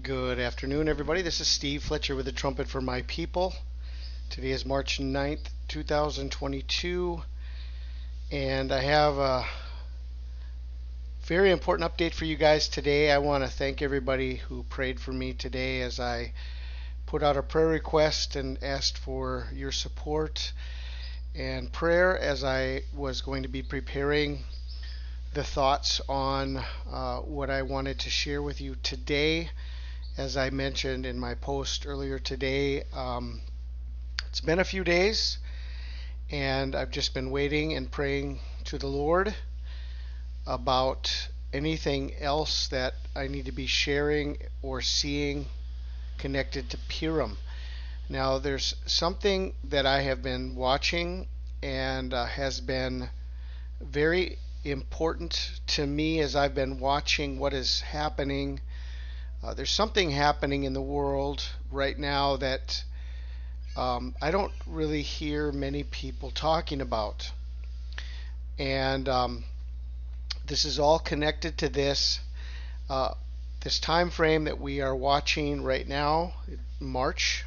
Good afternoon, everybody. This is Steve Fletcher with the Trumpet for My People. Today is March 9th, 2022, and I have a very important update for you guys today. I want to thank everybody who prayed for me today as I put out a prayer request and asked for your support and prayer as I was going to be preparing the thoughts on what I wanted to share with you today. As I mentioned in my post earlier today, it's been a few days and I've just been waiting and praying to the Lord about anything else that I need to be sharing or seeing connected to Purim. Now, there's something that I have been watching and has been very important to me as I've been watching what is happening. There's something happening in the world right now that I don't really hear many people talking about. And this is all connected to this time frame that we are watching right now, March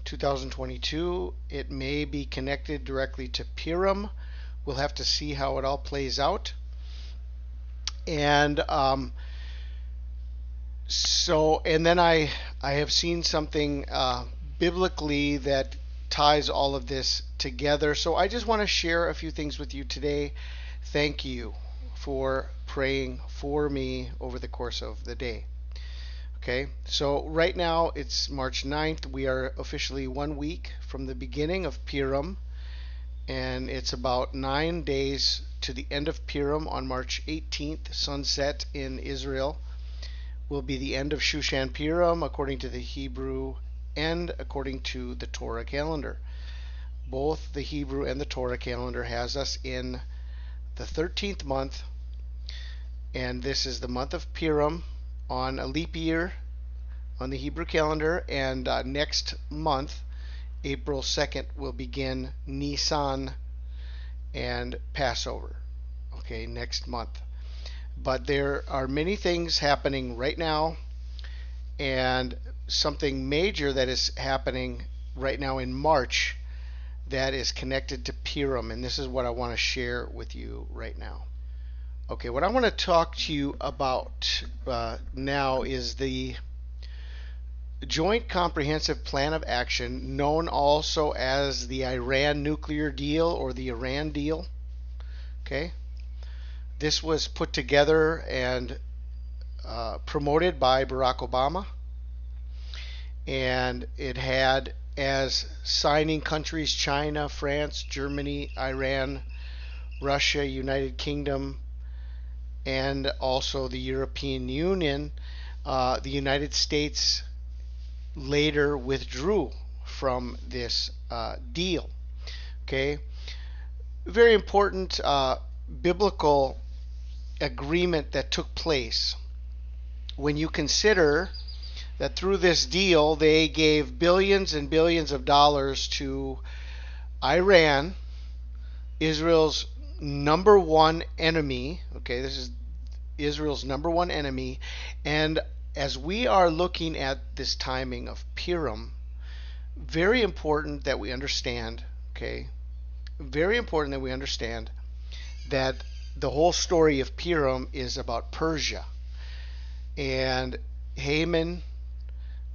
2022. It may be connected directly to Purim. We'll have to see how it all plays out. And and then I have seen something biblically that ties all of this together. So I just want to share a few things with you today. Thank you for praying for me over the course of the day. Okay, so right now it's March 9th. We are officially 1 week from the beginning of Purim, and it's about 9 days to the end of Purim on March 18th. Sunset in Israel will be the end of Shushan Purim according to the Hebrew and according to the Torah calendar. Both the Hebrew and the Torah calendar has us in the 13th month, and this is the month of Purim on a leap year on the Hebrew calendar, and next month, April 2nd, will begin Nisan and Passover. Okay, next month. But there are many things happening right now, and something major that is happening right now in March that is connected to Purim, and this is what I want to share with you right now. Okay, what I want to talk to you about now is the Joint Comprehensive Plan of Action, known also as the Iran Nuclear Deal or the Iran Deal. Okay. This was put together and promoted by Barack Obama, and it had as signing countries China, France, Germany, Iran, Russia, United Kingdom, and also the European Union. The United States later withdrew from this deal. Okay, very important biblical agreement that took place when you consider that through this deal they gave billions and billions of dollars to Iran, Israel's number one enemy. Okay, this is Israel's number one enemy. And as we are looking at this timing of Purim, very important that we understand, okay, very important that we understand that the whole story of Purim is about Persia and Haman,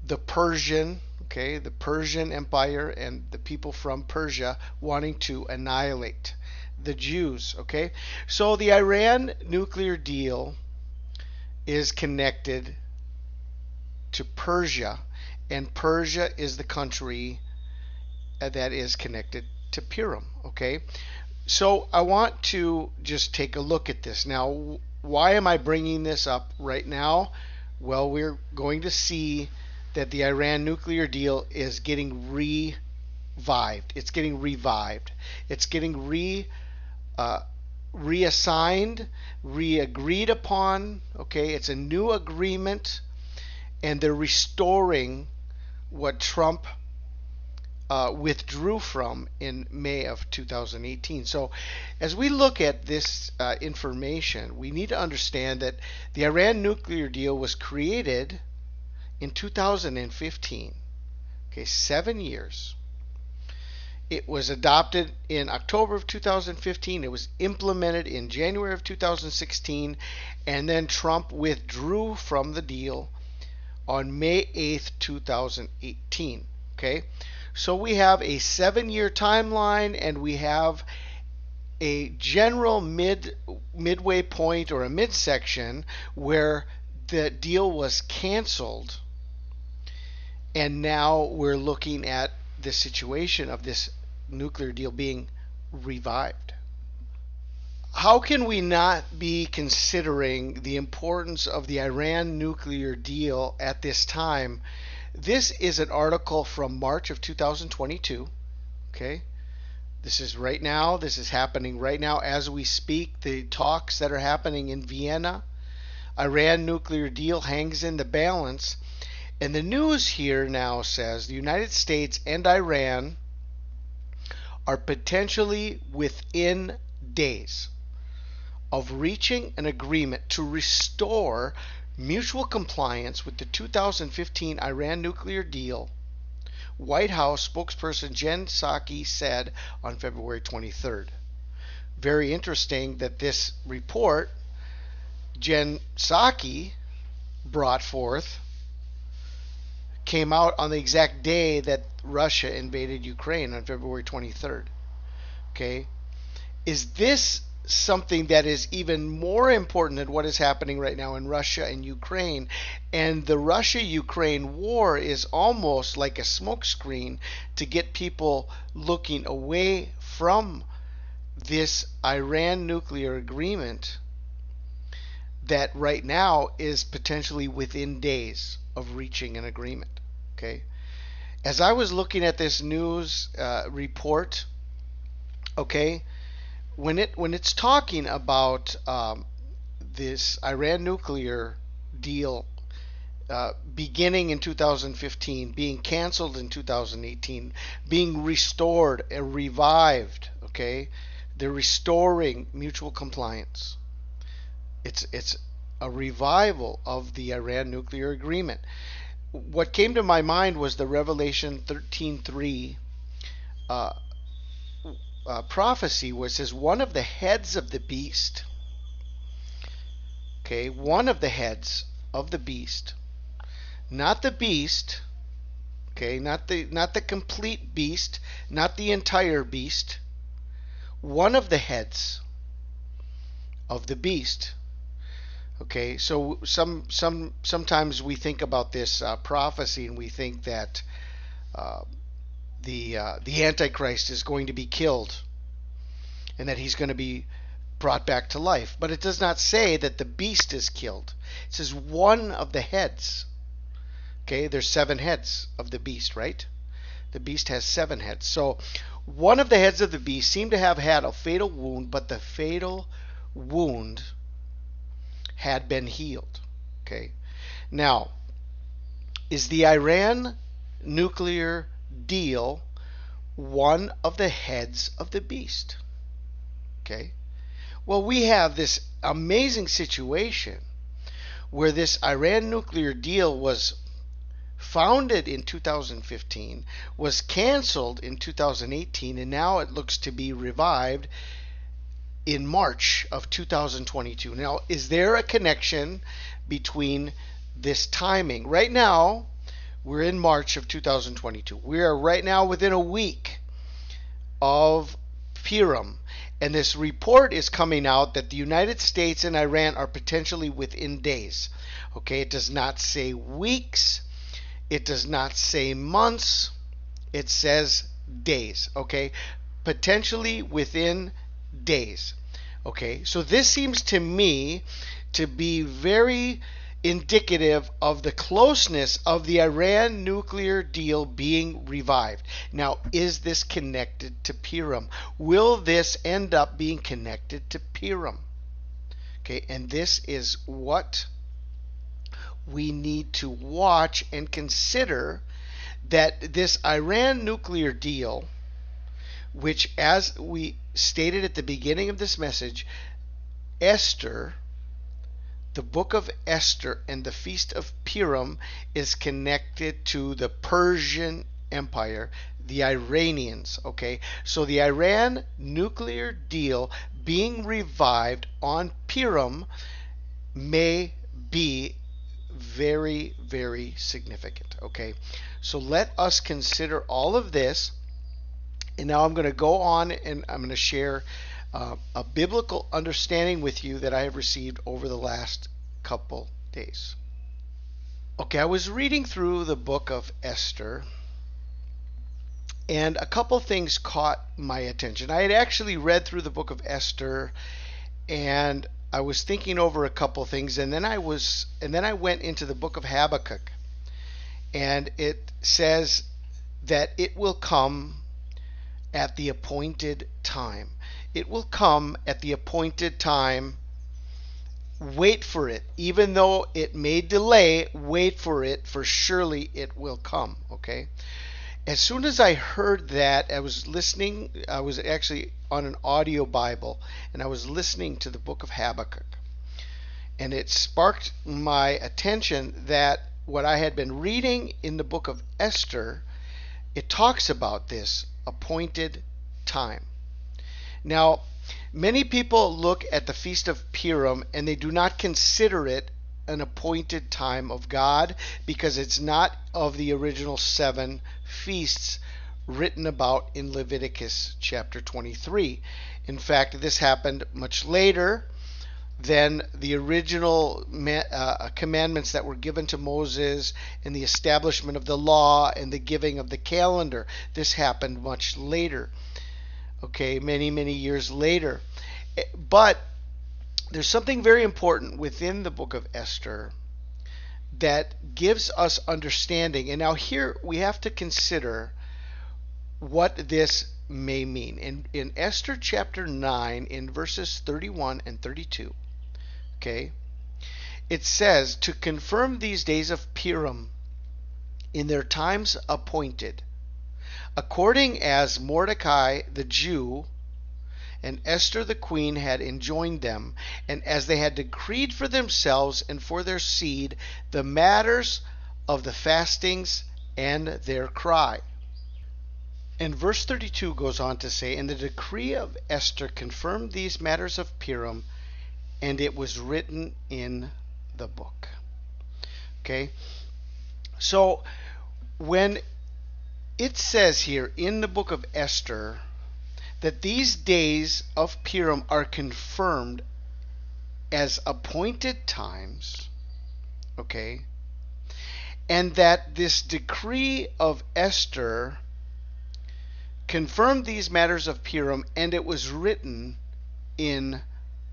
the Persian, okay, the Persian Empire and the people from Persia wanting to annihilate the Jews, okay? So the Iran nuclear deal is connected to Persia, and Persia is the country that is connected to Purim, okay? So I want to just take a look at this. Now, why am I bringing this up right now? Well, we're going to see that the Iran nuclear deal is getting revived. It's getting revived. It's getting reassigned, re-agreed upon. Okay, it's a new agreement, and they're restoring what Trump withdrew from in May of 2018. So as we look at this information, we need to understand that the Iran nuclear deal was created in 2015. Okay, 7 years. It was adopted in October of 2015. It was implemented in January of 2016. And then Trump withdrew from the deal on May 8th, 2018. Okay, so we have a 7-year timeline, and we have a general midway point or a midsection where the deal was canceled, and now we're looking at the situation of this nuclear deal being revived. How can we not be considering the importance of the Iran nuclear deal at this time? This is an article from March of 2022. Okay, this is right now. This is happening right now as we speak. The talks that are happening in Vienna, Iran nuclear deal hangs in the balance. And the news here now says the United States and Iran are potentially within days of reaching an agreement to restore mutual compliance with the 2015 Iran nuclear deal, White House spokesperson Jen Psaki said on February 23rd. Very interesting that this report Jen Psaki brought forth came out on the exact day that Russia invaded Ukraine on February 23rd. Okay? Is this something that is even more important than what is happening right now in Russia and Ukraine? And the Russia-Ukraine war is almost like a smokescreen to get people looking away from this Iran nuclear agreement that right now is potentially within days of reaching an agreement. Okay, as I was looking at this news report, okay, when it's talking about this Iran nuclear deal beginning in 2015, being canceled in 2018, being restored and revived, okay, they're restoring mutual compliance. It's a revival of the Iran nuclear agreement. What came to my mind was the Revelation 13:3 prophecy, where it says one of the heads of the beast, okay, one of the heads of the beast, not the beast, okay, not the complete beast, not the entire beast, one of the heads of the beast. Okay, so sometimes we think about this prophecy and we think that the Antichrist is going to be killed and that he's going to be brought back to life. But it does not say that the beast is killed. It says one of the heads. Okay, there's 7 heads of the beast, right? The beast has 7 heads. So one of the heads of the beast seemed to have had a fatal wound, but the fatal wound had been healed. Okay. Now, is the Iran nuclear deal one of the heads of the beast? Okay. Well, we have this amazing situation where this Iran nuclear deal was founded in 2015, was canceled in 2018, and now it looks to be revived in March of 2022. Now, is there a connection between this timing? Right now, we're in March of 2022. We are right now within a week of Purim, and this report is coming out that the United States and Iran are potentially within days. Okay, it does not say weeks. It does not say months. It says days. Okay, potentially within days. Okay, so this seems to me to be very indicative of the closeness of the Iran nuclear deal being revived. Now, is this connected to Purim? Will this end up being connected to Purim? Okay, and this is what we need to watch and consider, that this Iran nuclear deal, which, as we stated at the beginning of this message, Esther, the book of Esther and the Feast of Purim is connected to the Persian Empire, the Iranians. Okay, so the Iran nuclear deal being revived on Purim may be very, very significant. Okay, so let us consider all of this. And now I'm going to go on and I'm going to share a biblical understanding with you that I have received over the last couple days. Okay, I was reading through the book of Esther, and a couple things caught my attention. I had actually read through the book of Esther, and I was thinking over a couple things, and then I went into the book of Habakkuk, and it says that it will come at the appointed time. It will come at the appointed time. Wait for it. Even though it may delay, wait for it, for surely it will come. Okay? As soon as I heard that, I was listening. I was actually on an audio Bible, and I was listening to the book of Habakkuk. And it sparked my attention that what I had been reading in the book of Esther, it talks about this appointed time. Now, many people look at the Feast of Purim and they do not consider it an appointed time of God because it's not of the original 7 feasts written about in Leviticus chapter 23. In fact, this happened much later than the original commandments that were given to Moses and the establishment of the law and the giving of the calendar. This happened much later, okay, many, many years later. But there's something very important within the book of Esther that gives us understanding. And now here we have to consider what this may mean. In Esther chapter 9, in verses 31 and 32, okay, it says, to confirm these days of Purim in their times appointed, according as Mordecai the Jew and Esther the queen had enjoined them, and as they had decreed for themselves and for their seed the matters of the fastings and their cry. And verse 32 goes on to say, and the decree of Esther confirmed these matters of Purim, and it was written in the book. Okay, so when it says here in the book of Esther that these days of Purim are confirmed as appointed times, okay, and that this decree of Esther confirmed these matters of Purim, and it was written in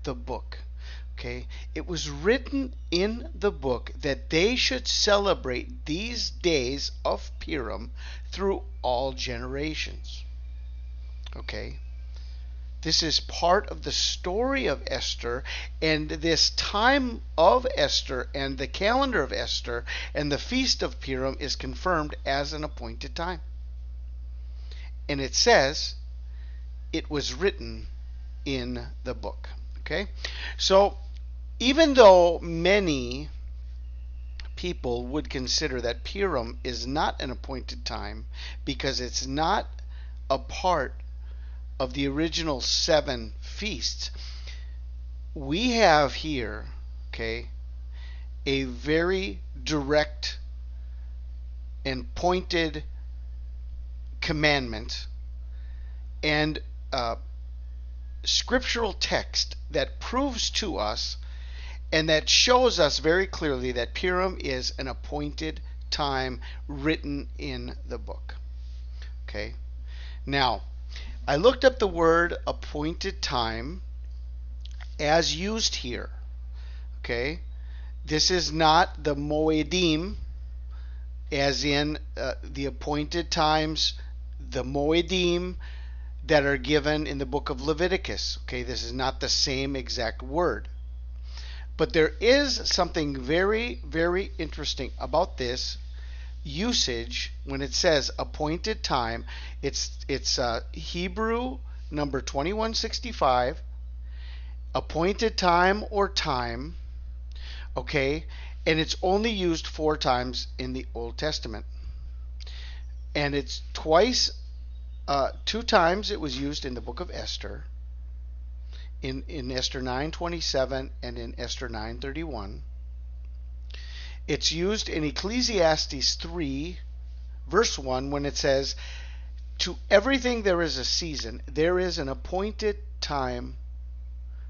the book. Okay, it was written in the book that they should celebrate these days of Purim through all generations. Okay, this is part of the story of Esther, and this time of Esther and the calendar of Esther and the feast of Purim is confirmed as an appointed time. And it says it was written in the book. Okay, so even though many people would consider that Purim is not an appointed time because it's not a part of the original 7 feasts, we have here, okay, a very direct and pointed commandment and scriptural text that proves to us and that shows us very clearly that Purim is an appointed time written in the book. Okay, now I looked up the word appointed time as used here. Okay, this is not the moedim as in the appointed times, the moedim that are given in the book of Leviticus. Okay, this is not the same exact word. But there is something very, very interesting about this usage when it says appointed time. It's Hebrew number 2165, appointed time or time, okay, And it's only used 4 times in the Old Testament. And it's twice, 2 times it was used in the book of Esther, in Esther 9:27 and in Esther 9:31. It's used in Ecclesiastes 3, verse 1, when it says, to everything there is a season, there is an appointed time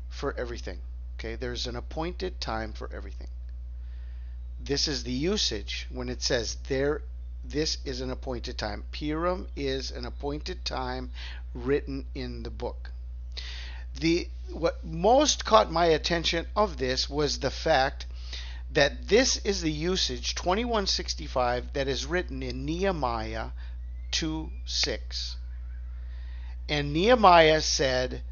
for everything. Okay, there's an appointed time for everything. This is the usage when it says this is an appointed time. Purim is an appointed time written in the book. What most caught my attention of this was the fact that this is the usage 2165 that is written in Nehemiah 2:6. And Nehemiah said,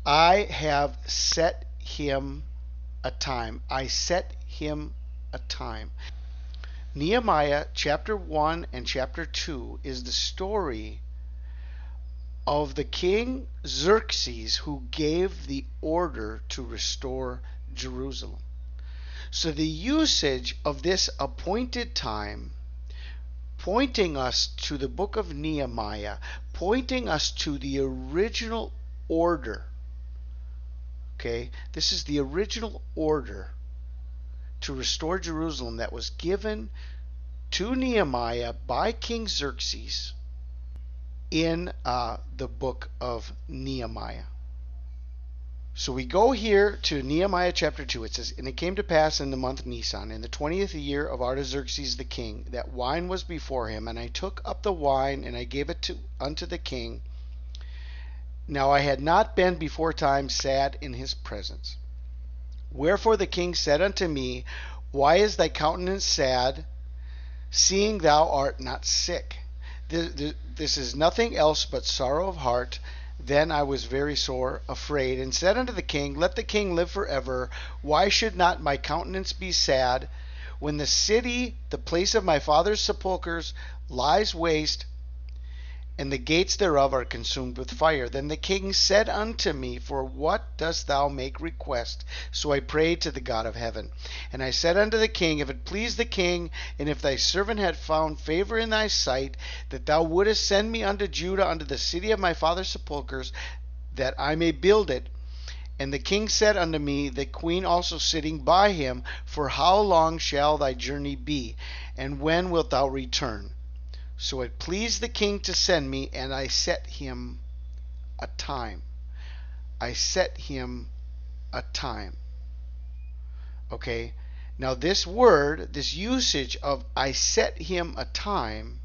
I have set him a time. I set him a time. Nehemiah chapter 1 and chapter 2 is the story of the king Xerxes, who gave the order to restore Jerusalem. So the usage of this appointed time, pointing us to the book of Nehemiah, pointing us to the original order. Okay, this is the original order to restore Jerusalem that was given to Nehemiah by King Xerxes in the book of Nehemiah. So we go here to Nehemiah chapter 2. It says, and it came to pass in the month Nisan, in the 20th year of Artaxerxes the king, that wine was before him, and I took up the wine, and I gave it unto the king. Now I had not been before time sad in his presence. Wherefore the king said unto me, why is thy countenance sad, seeing thou art not sick? This is nothing else but sorrow of heart. Then I was very sore afraid, and said unto the king, let the king live forever. Why should not my countenance be sad, when the city, the place of my father's sepulchres, lies waste, and the gates thereof are consumed with fire? Then the king said unto me, for what dost thou make request? So I prayed to the God of heaven. And I said unto the king, if it please the king, and if thy servant had found favor in thy sight, that thou wouldest send me unto Judah, unto the city of my father's sepulchres, that I may build it. And the king said unto me, the queen also sitting by him, for how long shall thy journey be, and when wilt thou return? So it pleased the king to send me, and I set him a time. I set him a time. Okay, now this word, this usage of I set him a time,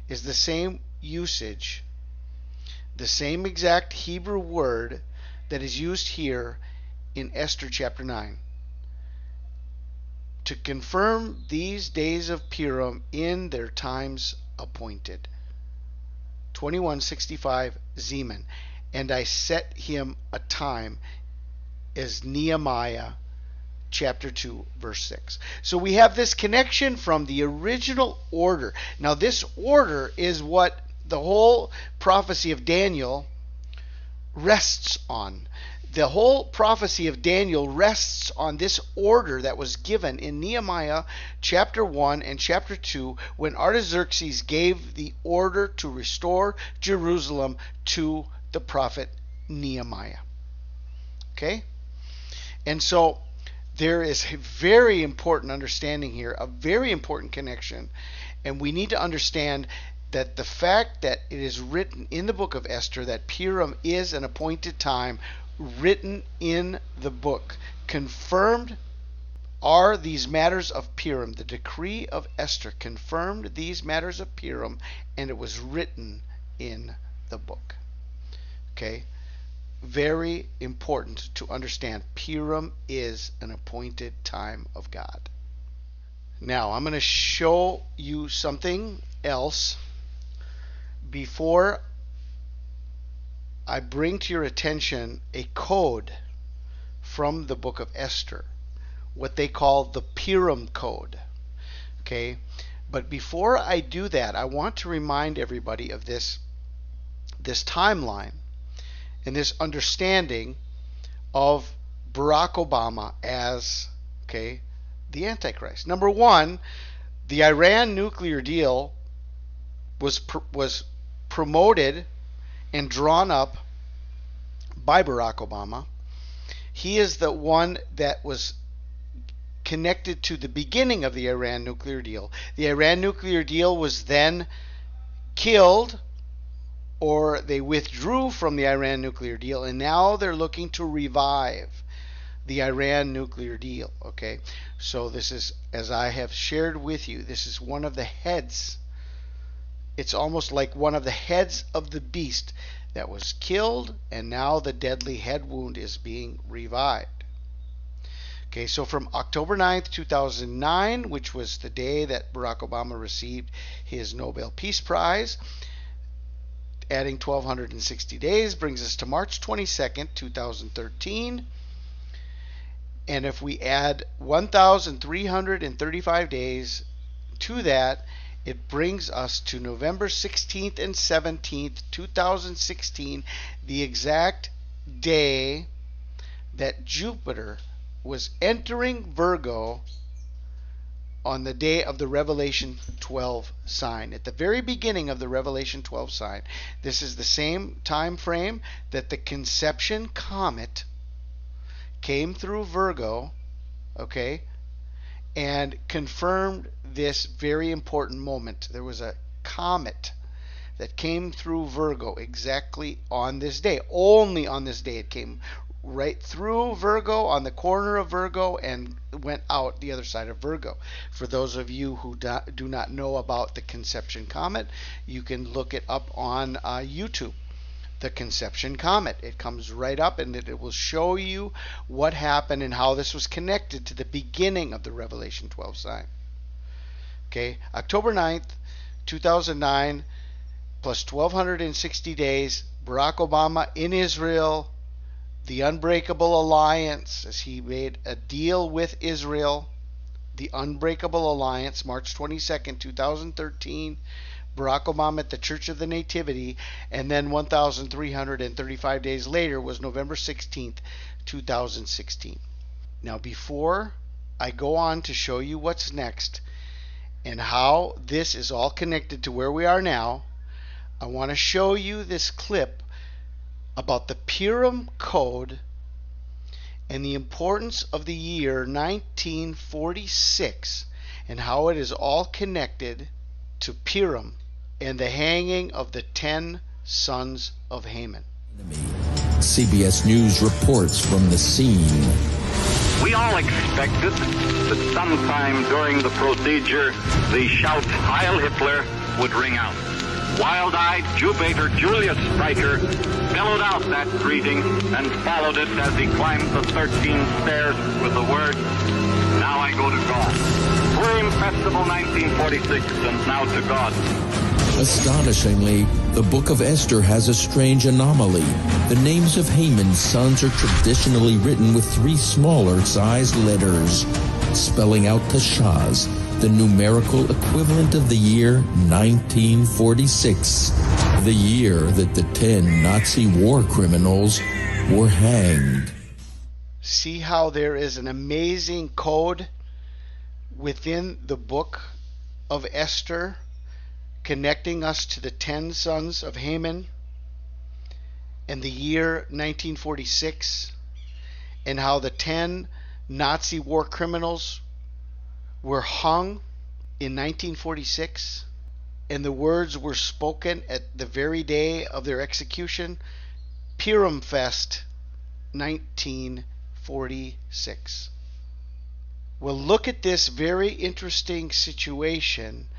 is the same usage, the same exact Hebrew word that is used here in Esther chapter 9. To confirm these days of Purim in their times appointed. 2165 Zeman. And I set him a time is Nehemiah chapter 2 verse 6. So we have this connection from the original order. Now this order is what the whole prophecy of Daniel rests on. The whole prophecy of Daniel rests on this order that was given in Nehemiah chapter 1 and chapter 2 when Artaxerxes gave the order to restore Jerusalem to the prophet Nehemiah. Okay? And so there is a very important understanding here, a very important connection, and we need to understand that the fact that it is written in the book of Esther that Purim is an appointed time written in the book, confirmed are these matters of Purim. The decree of Esther confirmed these matters of Purim, and it was written in the book. Okay? Very important to understand. Purim is an appointed time of God. Now, I'm going to show you something else before I bring to your attention a code from the book of Esther, what they call the Purim code. Okay? But before I do that, I want to remind everybody of this timeline and this understanding of Barack Obama as, okay, the Antichrist. Number one, the Iran nuclear deal was promoted and drawn up by Barack Obama. He is the one that was connected to the beginning of the Iran nuclear deal. The Iran nuclear deal was then killed, or they withdrew from the Iran nuclear deal, and now they're looking to revive the Iran nuclear deal. Okay, so this is, as I have shared with you, this is one of the heads. It's almost like one of the heads of the beast that was killed, and now the deadly head wound is being revived. Okay, so from October 9th, 2009, which was the day that Barack Obama received his Nobel Peace Prize, adding 1,260 days brings us to March 22nd, 2013. And if we add 1,335 days to that, it brings us to November 16th and 17th, 2016, the exact day that Jupiter was entering Virgo on the day of the Revelation 12 sign. At the very beginning of the Revelation 12 sign. This is the same time frame that the conception comet came through Virgo, okay, and confirmed this very important moment. There was a comet that came through Virgo exactly on this day. Only on this day it came right through Virgo, on the corner of Virgo, and went out the other side of Virgo. For those of you who do not know about the conception comet, you can look it up on YouTube. The conception comet. It comes right up, and it will show you what happened and how this was connected to the beginning of the Revelation 12 sign. Okay, October 9th, 2009, plus 1,260 days, Barack Obama in Israel, the unbreakable alliance, as he made a deal with Israel, the unbreakable alliance, March 22nd, 2013, Barack Obama at the Church of the Nativity, and then 1,335 days later was November 16th, 2016. Now, before I go on to show you what's next and how this is all connected to where we are now, I want to show you this clip about the Purim Code and the importance of the year 1946 and how it is all connected to Purim and the hanging of the 10 sons of Haman. CBS News reports from the scene. We all expected that sometime during the procedure, the shout "Heil Hitler" would ring out. Wild-eyed Jew-baiter Julius Streicher bellowed out that greeting and followed it as he climbed the 13 stairs with the words, "Now I go to God." Purim Festival 1946, and now to God. Astonishingly, the book of Esther has a strange anomaly. The names of Haman's sons are traditionally written with 3 smaller-sized letters, spelling out Tashaz, the numerical equivalent of the year 1946, the year that the 10 Nazi war criminals were hanged. See how there is an amazing code within the book of Esther, connecting us to the 10 sons of Haman and the year 1946, and how the 10 Nazi war criminals were hung in 1946, and the words were spoken at the very day of their execution, Purimfest 1946. Well, look at this very interesting situation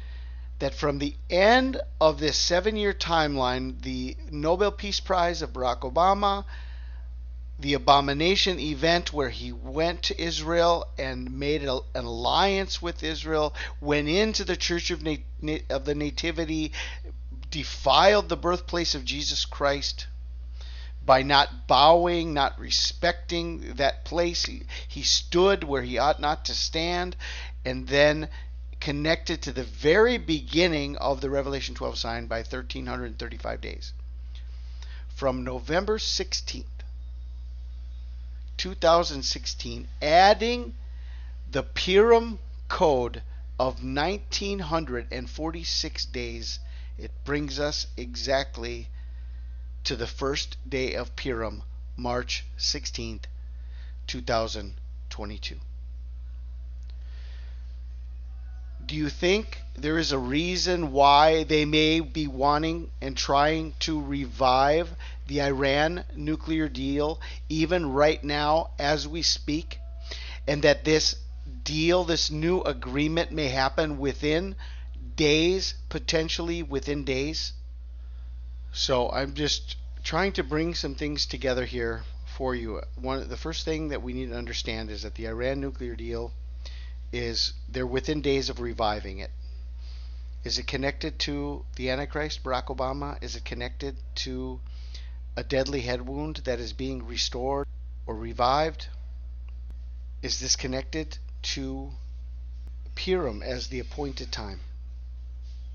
that from the end of this 7-year timeline, the Nobel Peace Prize of Barack Obama, the abomination event where he went to Israel and made an alliance with Israel, went into the Church of the Nativity, defiled the birthplace of Jesus Christ by not bowing, not respecting that place. He stood where he ought not to stand, and then connected to the very beginning of the Revelation 12 sign by 1,335 days. From November 16th, 2016, adding the Purim code of 1946 days. It brings us exactly to the first day of Purim, March 16th, 2022. Do you think there is a reason why they may be wanting and trying to revive the Iran nuclear deal even right now as we speak? And that this deal, this new agreement may happen within days, potentially within days? So I'm just trying to bring some things together here for you. The first thing that we need to understand is that the Iran nuclear deal is they're within days of reviving it. Is it connected to the Antichrist, Barack Obama? Is it connected to a deadly head wound that is being restored or revived? Is this connected to Purim as the appointed time?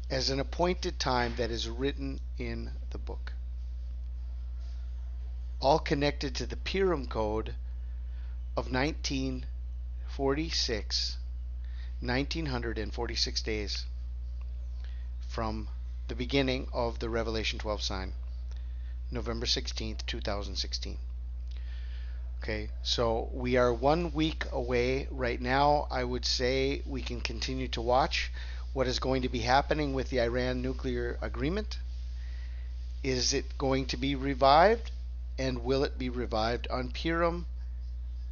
As an appointed time that is written in the book. All connected to the Purim code of 1946 days from the beginning of the Revelation 12 sign, November 16th, 2016. Okay, so we are 1 week away right now. I would say we can continue to watch what is going to be happening with the Iran nuclear agreement. Is it going to be revived? And will it be revived on Purim?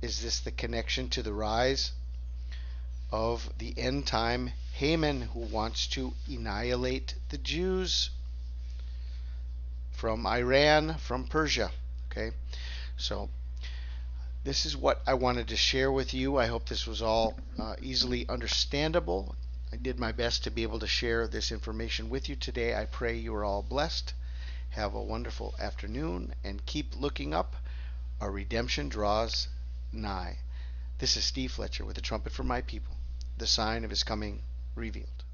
Is this the connection to the rise of the end time Haman, who wants to annihilate the Jews from Iran, from Persia? Okay, so this is what I wanted to share with you. I hope this was all easily understandable. I did my best to be able to share this information with you today. I pray you are all blessed. Have a wonderful afternoon and keep looking up. Our redemption draws nigh. This is Steve Fletcher with the trumpet for my people, the sign of his coming revealed.